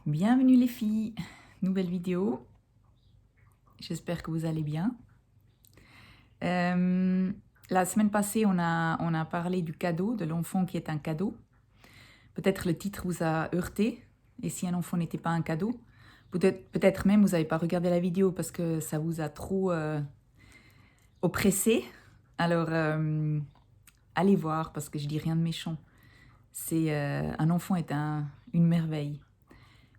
Bienvenue les filles, nouvelle vidéo, j'espère que vous allez bien. La semaine passée, on a parlé du cadeau, de l'enfant qui est un cadeau. Peut-être le titre vous a heurté, et si un enfant n'était pas un cadeau, peut-être même vous n'avez pas regardé la vidéo parce que ça vous a trop oppressé. Alors, allez voir parce que je dis rien de méchant. Un enfant est une merveille.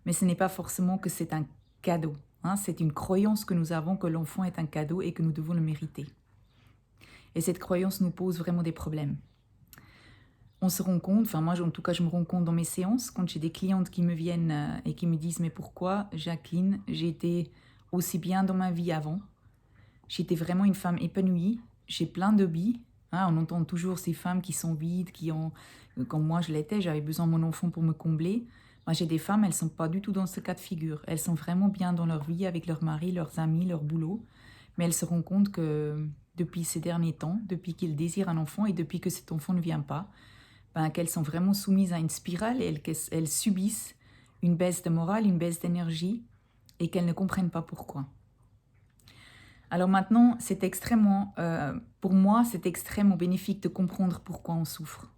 Mais ce n'est pas forcément que c'est un cadeau. Hein, c'est une croyance que nous avons que l'enfant est un cadeau et que nous devons le mériter. Et cette croyance nous pose vraiment des problèmes. On se rend compte, enfin moi en tout cas je me rends compte dans mes séances, quand j'ai des clientes qui me viennent et qui me disent « Mais pourquoi, Jacqueline, j'ai été aussi bien dans ma vie avant? J'étais vraiment une femme épanouie, j'ai plein d'hobbies. » On entend toujours ces femmes qui sont vides, comme moi je l'étais, j'avais besoin de mon enfant pour me combler. Moi, j'ai des femmes, elles ne sont pas du tout dans ce cas de figure. Elles sont vraiment bien dans leur vie, avec leur mari, leurs amis, leur boulot. Mais elles se rendent compte que depuis ces derniers temps, depuis qu'ils désirent un enfant et depuis que cet enfant ne vient pas, qu'elles sont vraiment soumises à une spirale et elles subissent une baisse de morale, une baisse d'énergie et qu'elles ne comprennent pas pourquoi. Alors maintenant, pour moi, c'est extrêmement bénéfique de comprendre pourquoi on souffre.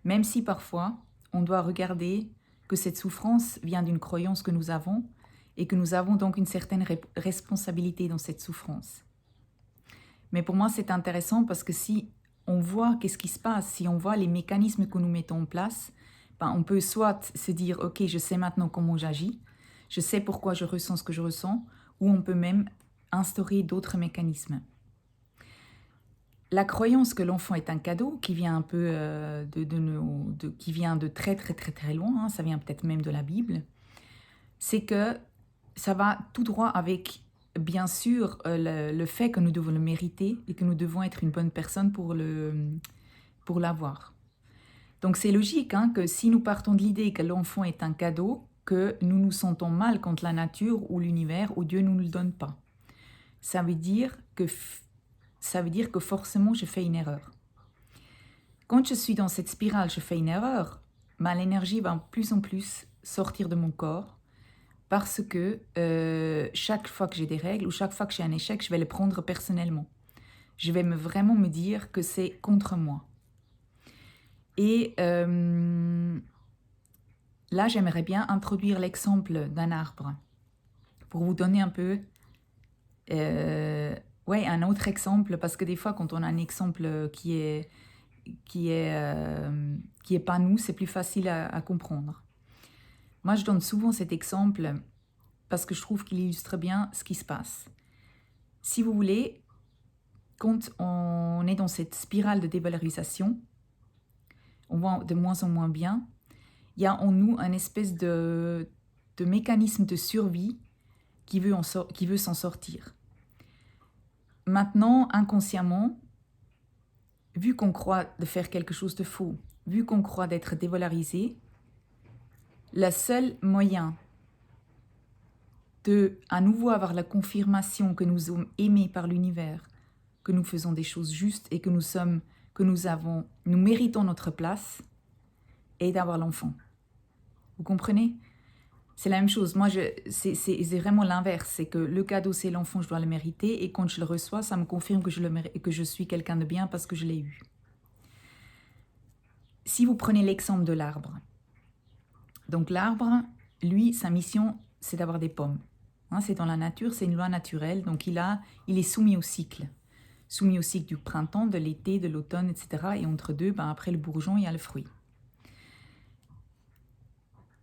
Même si parfois, on doit regarder que cette souffrance vient d'une croyance que nous avons et que nous avons donc une certaine responsabilité dans cette souffrance. Mais pour moi, c'est intéressant parce que si on voit qu'est-ce qui se passe, si on voit les mécanismes que nous mettons en place, on peut soit se dire « Ok, je sais maintenant comment j'agis, je sais pourquoi je ressens ce que je ressens », ou on peut même instaurer d'autres mécanismes. La croyance que l'enfant est un cadeau, qui vient un peu qui vient de très très très très loin, ça vient peut-être même de la Bible, c'est que ça va tout droit avec, bien sûr, le fait que nous devons le mériter et que nous devons être une bonne personne pour l'avoir. Donc c'est logique que si nous partons de l'idée que l'enfant est un cadeau, que nous nous sentons mal contre la nature ou l'univers ou Dieu ne nous le donne pas. Ça veut dire que forcément je fais une erreur. Quand je suis dans cette spirale, je fais une erreur, l'énergie va de plus en plus sortir de mon corps parce que chaque fois que j'ai des règles ou chaque fois que j'ai un échec, je vais le prendre personnellement. Je vais vraiment me dire que c'est contre moi. Et là, j'aimerais bien introduire l'exemple d'un arbre pour vous donner un peu un autre exemple, parce que des fois, quand on a un exemple qui est pas nous, c'est plus facile à comprendre. Moi, je donne souvent cet exemple parce que je trouve qu'il illustre bien ce qui se passe. Si vous voulez, quand on est dans cette spirale de dévalorisation, on voit de moins en moins bien, il y a en nous un espèce de mécanisme de survie qui veut s'en sortir. Maintenant, inconsciemment, vu qu'on croit de faire quelque chose de faux, vu qu'on croit d'être dévalorisé, le seul moyen de à nouveau avoir la confirmation que nous sommes aimés par l'univers, que nous faisons des choses justes et que nous méritons notre place, est d'avoir l'enfant. Vous comprenez? C'est la même chose. Moi, c'est vraiment l'inverse. C'est que le cadeau, c'est l'enfant, je dois le mériter. Et quand je le reçois, ça me confirme que je suis quelqu'un de bien parce que je l'ai eu. Si vous prenez l'exemple de l'arbre. Donc l'arbre, lui, sa mission, c'est d'avoir des pommes. C'est dans la nature, c'est une loi naturelle. Donc il est soumis au cycle. Soumis au cycle du printemps, de l'été, de l'automne, etc. Et entre deux, après le bourgeon, il y a le fruit.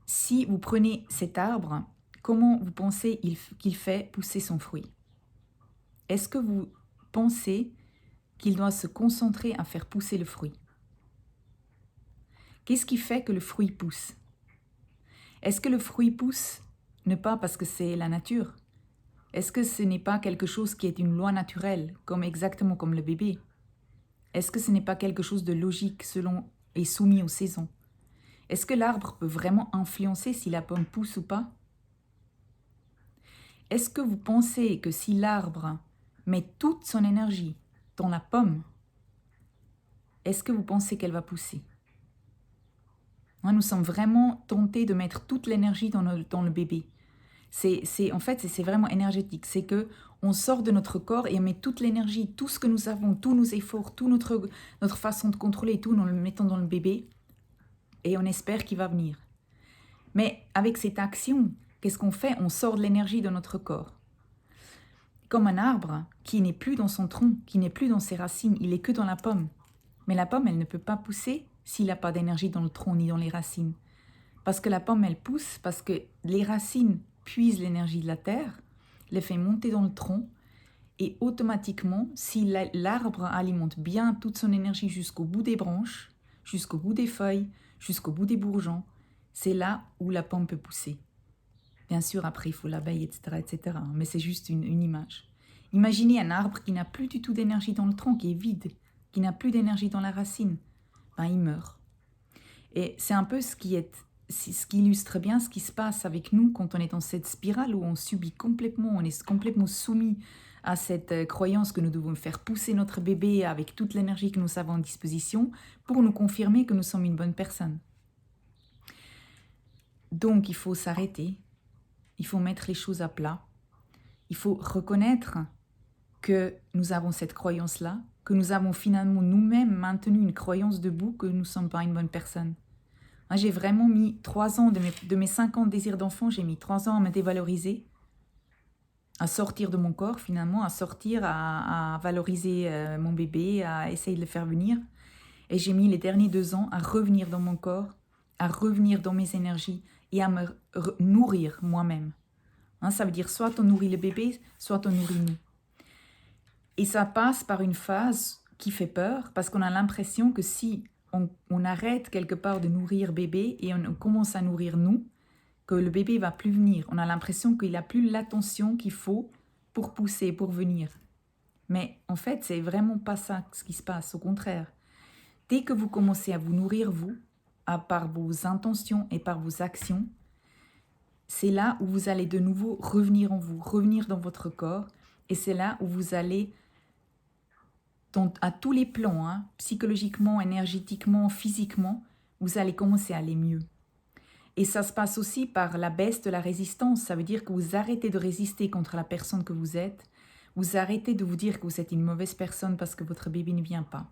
Si vous prenez cet arbre, comment vous pensez qu'il fait pousser son fruit? Est-ce que vous pensez qu'il doit se concentrer à faire pousser le fruit? Qu'est-ce qui fait que le fruit pousse? Est-ce que le fruit pousse ne pas parce que c'est la nature? Est-ce que ce n'est pas quelque chose qui est une loi naturelle, exactement comme le bébé? Est-ce que ce n'est pas quelque chose de logique selon et soumis aux saisons? Est-ce que l'arbre peut vraiment influencer si la pomme pousse ou pas? Est-ce que vous pensez que si l'arbre met toute son énergie dans la pomme, est-ce que vous pensez qu'elle va pousser? Hein, nous sommes vraiment tentés de mettre toute l'énergie dans le bébé. En fait, c'est vraiment énergétique. C'est que on sort de notre corps et on met toute l'énergie, tout ce que nous avons, tous nos efforts, toute notre façon de contrôler, tout, nous le mettons dans le bébé et on espère qu'il va venir. Mais avec cette action, qu'est-ce qu'on fait? On sort de l'énergie de notre corps. Comme un arbre qui n'est plus dans son tronc, qui n'est plus dans ses racines, il est que dans la pomme. Mais la pomme, elle ne peut pas pousser s'il n'a pas d'énergie dans le tronc ni dans les racines. Parce que la pomme, elle pousse, parce que les racines puisent l'énergie de la terre, les fait monter dans le tronc, et automatiquement, si l'arbre alimente bien toute son énergie jusqu'au bout des branches, jusqu'au bout des feuilles, jusqu'au bout des bourgeons, c'est là où la pomme peut pousser. Bien sûr, après, il faut l'abeille, etc., etc. Mais c'est juste une image. Imaginez un arbre qui n'a plus du tout d'énergie dans le tronc, qui est vide, qui n'a plus d'énergie dans la racine. Ben, il meurt. Et c'est un peu ce qui illustre bien ce qui se passe avec nous quand on est dans cette spirale où on subit complètement, on est complètement soumis à cette croyance que nous devons faire pousser notre bébé avec toute l'énergie que nous avons à disposition pour nous confirmer que nous sommes une bonne personne. Donc, il faut s'arrêter, il faut mettre les choses à plat, il faut reconnaître que nous avons cette croyance-là, que nous avons finalement nous-mêmes maintenu une croyance debout que nous ne sommes pas une bonne personne. Moi, j'ai vraiment mis 3 ans de mes 50 désirs d'enfant, j'ai mis 3 ans à me dévaloriser, à sortir de mon corps finalement, à sortir, à valoriser mon bébé, à essayer de le faire venir. Et j'ai mis les derniers 2 ans à revenir dans mon corps, à revenir dans mes énergies et à me nourrir moi-même. Hein, ça veut dire soit on nourrit le bébé, soit on nourrit nous. Et ça passe par une phase qui fait peur parce qu'on a l'impression que si on arrête quelque part de nourrir bébé et on commence à nourrir nous, que le bébé va plus venir. On a l'impression qu'il n'a plus l'attention qu'il faut pour pousser, pour venir. Mais en fait, c'est vraiment pas ça ce qui se passe. Au contraire, dès que vous commencez à vous nourrir vous, par vos intentions et par vos actions, c'est là où vous allez de nouveau revenir en vous, revenir dans votre corps, et c'est là où vous allez à tous les plans, hein, psychologiquement, énergétiquement, physiquement, vous allez commencer à aller mieux. Et ça se passe aussi par la baisse de la résistance. Ça veut dire que vous arrêtez de résister contre la personne que vous êtes. Vous arrêtez de vous dire que vous êtes une mauvaise personne parce que votre bébé ne vient pas.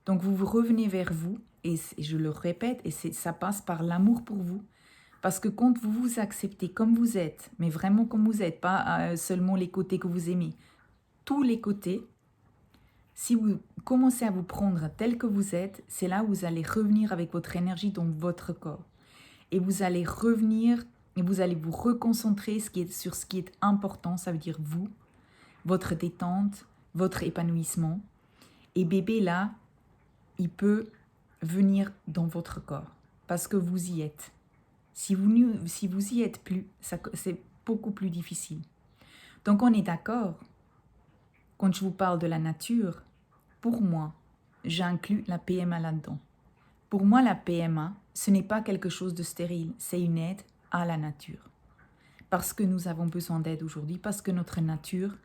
Donc vous revenez vers vous, et je le répète, et ça passe par l'amour pour vous. Parce que quand vous vous acceptez comme vous êtes, mais vraiment comme vous êtes, pas seulement les côtés que vous aimez, tous les côtés, si vous commencez à vous prendre tel que vous êtes, c'est là où vous allez revenir avec votre énergie dans votre corps. Et vous allez revenir et vous allez vous reconcentrer sur ce qui est important, ça veut dire vous, votre détente, votre épanouissement. Et bébé, là, il peut venir dans votre corps parce que vous y êtes. Si vous y êtes plus, c'est beaucoup plus difficile. Donc on est d'accord, quand je vous parle de la nature, pour moi, j'inclus la PMA là-dedans. Pour moi, la PMA, ce n'est pas quelque chose de stérile, c'est une aide à la nature. Parce que nous avons besoin d'aide aujourd'hui, parce que notre nature,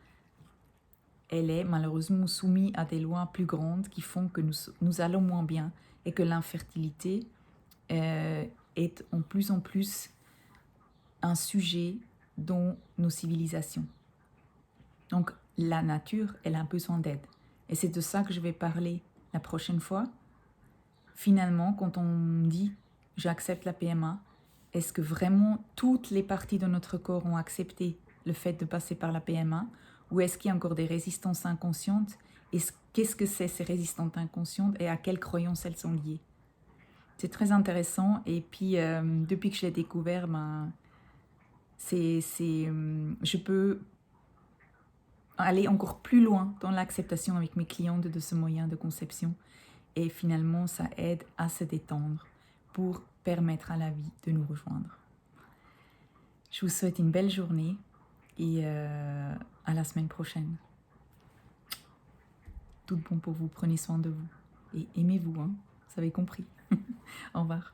elle est malheureusement soumise à des lois plus grandes qui font que nous allons moins bien et que l'infertilité est en plus un sujet dans nos civilisations. Donc, la nature, elle a besoin d'aide. Et c'est de ça que je vais parler la prochaine fois. Finalement, quand on dit « j'accepte la PMA », est-ce que vraiment toutes les parties de notre corps ont accepté le fait de passer par la PMA, ou est-ce qu'il y a encore des résistances inconscientes? Et qu'est-ce que c'est ces résistances inconscientes et à quelles croyances elles sont liées? C'est très intéressant, et puis depuis que je l'ai découvert, je peux aller encore plus loin dans l'acceptation avec mes clientes de ce moyen de conception. Et finalement, ça aide à se détendre pour permettre à la vie de nous rejoindre. Je vous souhaite une belle journée et à la semaine prochaine. Tout bon pour vous, prenez soin de vous. Et aimez-vous, hein, vous avez compris. Au revoir.